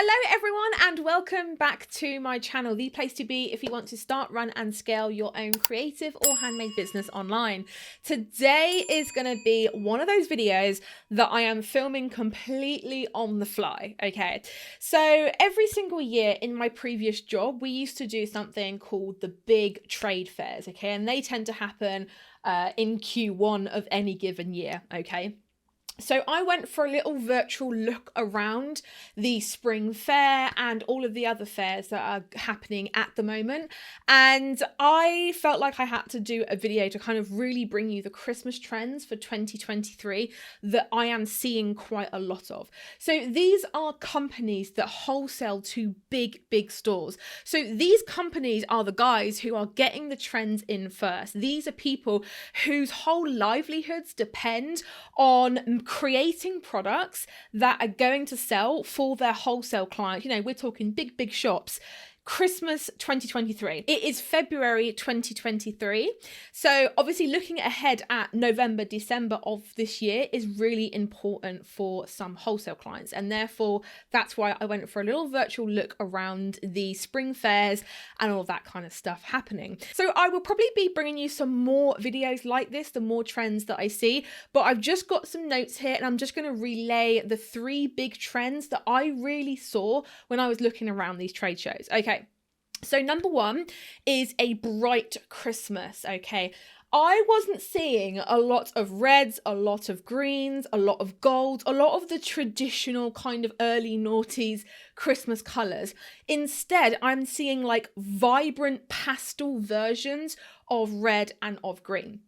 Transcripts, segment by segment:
Hello everyone and welcome back to my channel, the place to be if you want to start, run and scale your own creative or handmade business online. Today is going to be one of those videos that I am filming completely on the fly, okay? So every single year in my previous job, we used to do something called the big trade fairs, okay? And they tend to happen in Q1 of any given year, okay? So I went for a little virtual look around the spring fair and all of the other fairs that are happening at the moment. And I felt like I had to do a video to kind of really bring you the Christmas trends for 2023 that I am seeing quite a lot of. So these are companies that wholesale to big stores. So these companies are the guys who are getting the trends in first. These are people whose whole livelihoods depend on creating products that are going to sell for their wholesale clients. You know, we're talking big shops. Christmas 2023. It is February 2023. So obviously looking ahead at November, December of this year is really important for some wholesale clients. And therefore, that's why I went for a little virtual look around the spring fairs and all that kind of stuff happening. So I will probably be bringing you some more videos like this, the more trends that I see. But I've just got some notes here and I'm just going to relay the 3 big trends that I really saw when I was looking around these trade shows. Okay. So number 1 is a bright Christmas, okay? I wasn't seeing a lot of reds, a lot of greens, a lot of gold, a lot of the traditional kind of early noughties Christmas colours. Instead, I'm seeing like vibrant pastel versions of red and of green.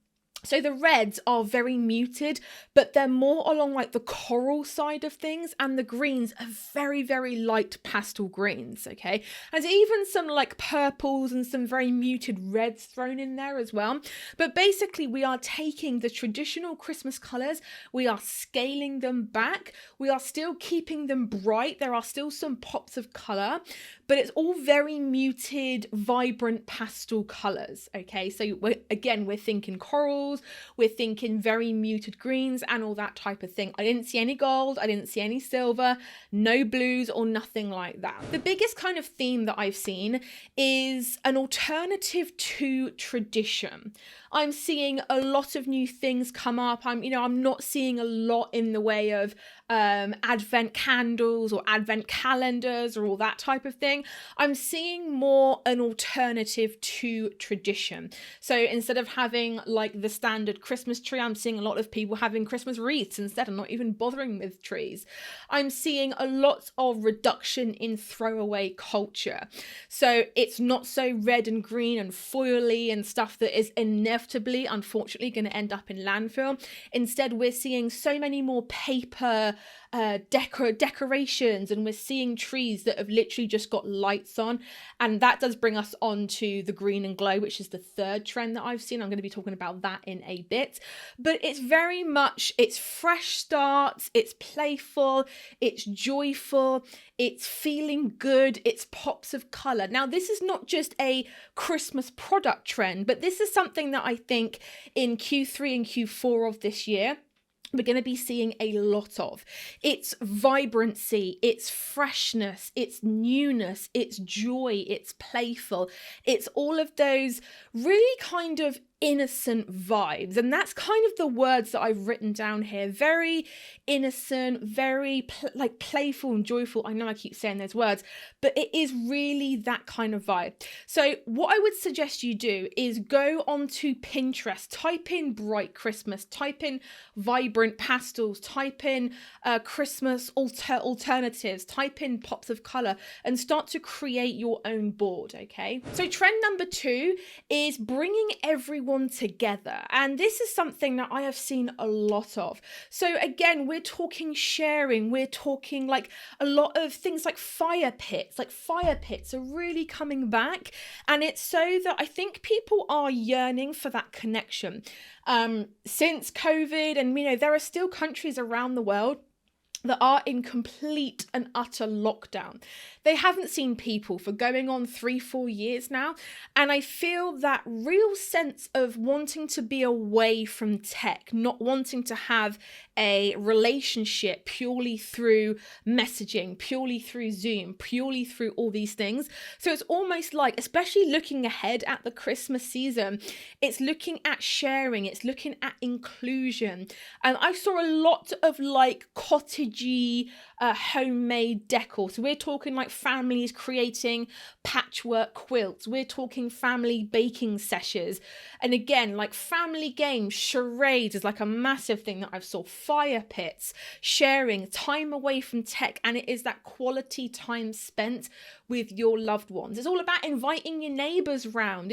So the reds are very muted, but they're more along like the coral side of things, and the greens are very light pastel greens, okay? There's even some like purples and some very muted reds thrown in there as well. But basically we are taking the traditional Christmas colours, we are scaling them back, we are still keeping them bright, there are still some pops of colour, but it's all very muted, vibrant pastel colours, okay? So we're thinking corals, we're thinking very muted greens and all that type of thing. I didn't see any gold, I didn't see any silver, no blues or nothing like that. The biggest kind of theme that I've seen is an alternative to tradition. I'm seeing a lot of new things come up. I'm not seeing a lot in the way of advent candles or advent calendars or all that type of thing. I'm seeing more an alternative to tradition. So instead of having like the standard Christmas tree, I'm seeing a lot of people having Christmas wreaths instead. I'm not even bothering with trees. I'm seeing a lot of reduction in throwaway culture. So it's not so red and green and foily and stuff that is inevitably, unfortunately, going to end up in landfill. Instead, we're seeing so many more paper decorations, and we're seeing trees that have literally just got lights on, and that does bring us on to the green and glow, which is the 3rd trend that I've seen. I'm going to be talking about that in a bit, but it's very much, it's fresh starts, it's playful, it's joyful, it's feeling good, it's pops of color. Now this is not just a Christmas product trend, but this is something that I think in Q3 and Q4 of this year we're going to be seeing a lot of. It's vibrancy, it's freshness, it's newness, it's joy, it's playful. It's all of those really kind of innocent vibes, and that's kind of the words that I've written down here. Very innocent, very playful and joyful. I know I keep saying those words, but it is really that kind of vibe. So what I would suggest you do is go onto Pinterest, type in bright Christmas, type in vibrant pastels, type in Christmas alternatives, type in pops of color, and start to create your own board, okay? So trend number 2 is bringing everyone together, and this is something that I have seen a lot of. So again, we're talking sharing, we're talking like a lot of things like fire pits are really coming back, and it's so that I think people are yearning for that connection. Since COVID, and there are still countries around the world that are in complete and utter lockdown. They haven't seen people for going on 3-4 years now. And I feel that real sense of wanting to be away from tech, not wanting to have a relationship purely through messaging, purely through Zoom, purely through all these things. So it's almost like, especially looking ahead at the Christmas season, it's looking at sharing, it's looking at inclusion. And I saw a lot of like cottagey homemade decor. So we're talking like families creating patchwork quilts. We're talking family baking sessions. And again, like family games, charades is like a massive thing that I've saw. Fire pits, sharing, time away from tech. And it is that quality time spent with your loved ones. It's all about inviting your neighbors round.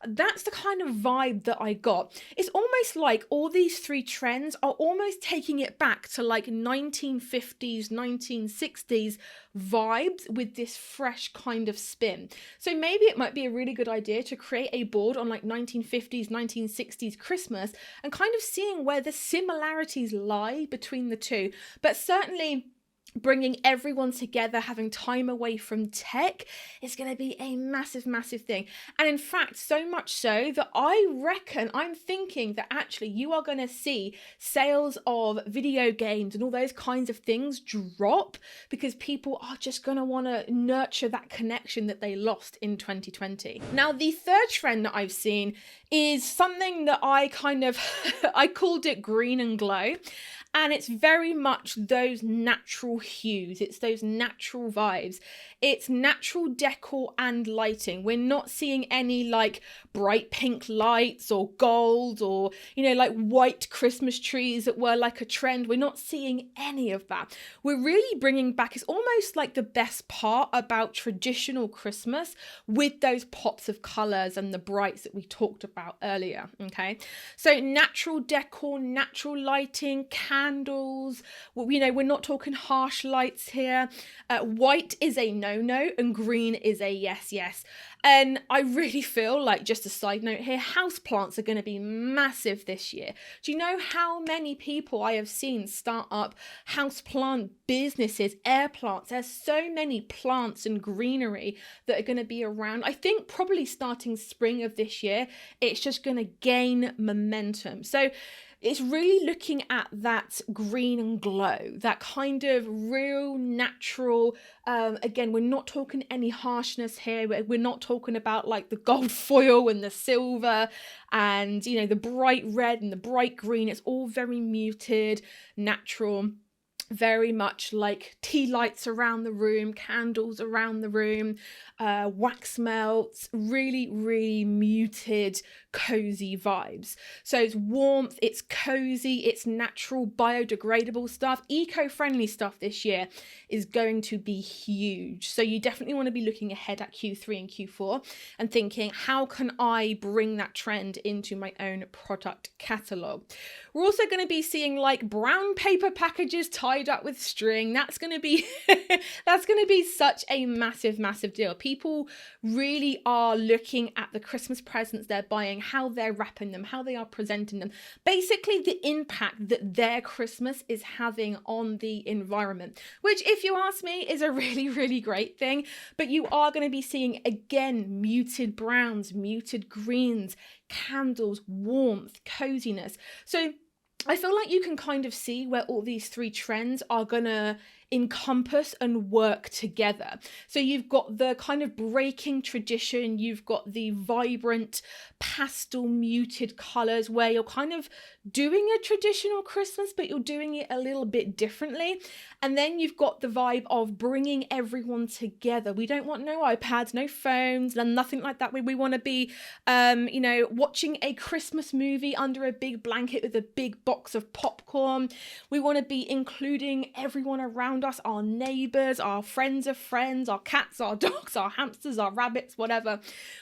That's the kind of vibe that I got. It's almost like all these three trends are almost taking it back to like 1950s, 1960s vibes with this fresh kind of spin. So maybe it might be a really good idea to create a board on like 1950s, 1960s Christmas and kind of seeing where the similarities lie between the two. But certainly bringing everyone together, having time away from tech is going to be a massive, massive thing. And in fact, so much so that I'm thinking that actually you are going to see sales of video games and all those kinds of things drop because people are just going to want to nurture that connection that they lost in 2020. Now, the third trend that I've seen is something that I I called it green and glow. And it's very much those natural hues. It's those natural vibes. It's natural decor and lighting. We're not seeing any like bright pink lights or gold or, like white Christmas trees that were like a trend. We're not seeing any of that. We're really bringing back, it's almost like the best part about traditional Christmas with those pops of colors and the brights that we talked about earlier. Okay. So natural decor, natural lighting, candles. We're not talking harsh lights here. White is a no-no and green is a yes. And I really feel like, just a side note here, houseplants are going to be massive this year. Do you know how many people I have seen start up houseplant businesses, air plants? There's so many plants and greenery that are going to be around. I think probably starting spring of this year, it's just going to gain momentum. So it's really looking at that green and glow, that kind of real natural, again, we're not talking any harshness here. We're not talking about like the gold foil and the silver and, the bright red and the bright green. It's all very muted, natural. Very much like tea lights around the room, candles around the room, wax melts, really, really muted, cozy vibes. So it's warmth, it's cozy, it's natural, biodegradable stuff. Eco-friendly stuff this year is going to be huge. So you definitely want to be looking ahead at Q3 and Q4 and thinking, how can I bring that trend into my own product catalog? We're also going to be seeing like brown paper packages tied up with string. That's going to be such a massive deal. People really are looking at the Christmas presents they're buying, how they're wrapping them, how they are presenting them, basically the impact that their Christmas is having on the environment, which, if you ask me, is a really great thing. But you are going to be seeing, again, muted browns, muted greens, candles, warmth, coziness. So I feel like you can kind of see where all these three trends are gonna encompass and work together. So you've got the kind of breaking tradition, you've got the vibrant pastel muted colors where you're kind of doing a traditional Christmas, but you're doing it a little bit differently. And then you've got the vibe of bringing everyone together. We don't want no iPads, no phones, and nothing like that. We want to be, watching a Christmas movie under a big blanket with a big box of popcorn. We want to be including everyone around us, our neighbors, our friends of friends, our cats, our dogs, our hamsters, our rabbits, whatever.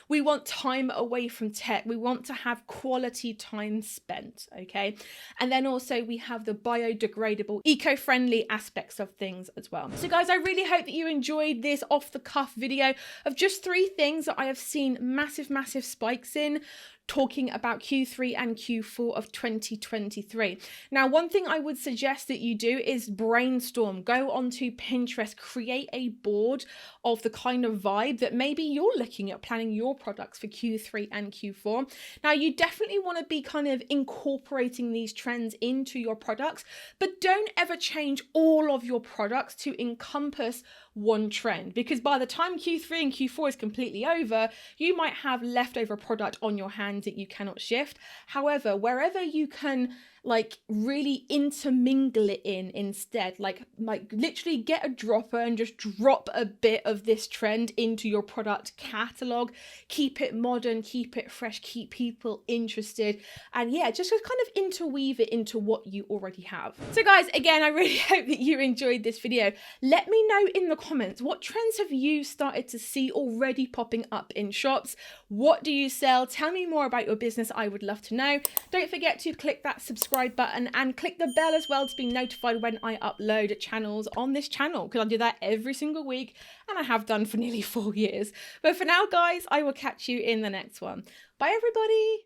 We want time away from tech. We want to have quality time spent, okay? And then also we have the biodegradable, eco-friendly aspects of things as well. So guys, I really hope that you enjoyed this off the cuff video of just 3 things that I have seen massive spikes in. talking about Q3 and Q4 of 2023. Now, one thing I would suggest that you do is brainstorm, go onto Pinterest, create a board of the kind of vibe that maybe you're looking at planning your products for Q3 and Q4. Now, you definitely want to be kind of incorporating these trends into your products, but don't ever change all of your products to encompass one trend, because by the time Q3 and Q4 is completely over, you might have leftover product on your hands that you cannot shift. However, wherever you can like really intermingle it in instead, like literally get a dropper and just drop a bit of this trend into your product catalog, keep it modern, keep it fresh, keep people interested, and yeah, just kind of interweave it into what you already have. So guys, again, I really hope that you enjoyed this video. Let me know in the comments, what trends have you started to see already popping up in shops? What do you sell? Tell me more about your business. I would love to know. Don't forget to click that subscribe button and click the bell as well to be notified when I upload channels on this channel, because I do that every single week and I have done for nearly 4 years. But for now, guys, I will catch you in the next one. Bye, everybody.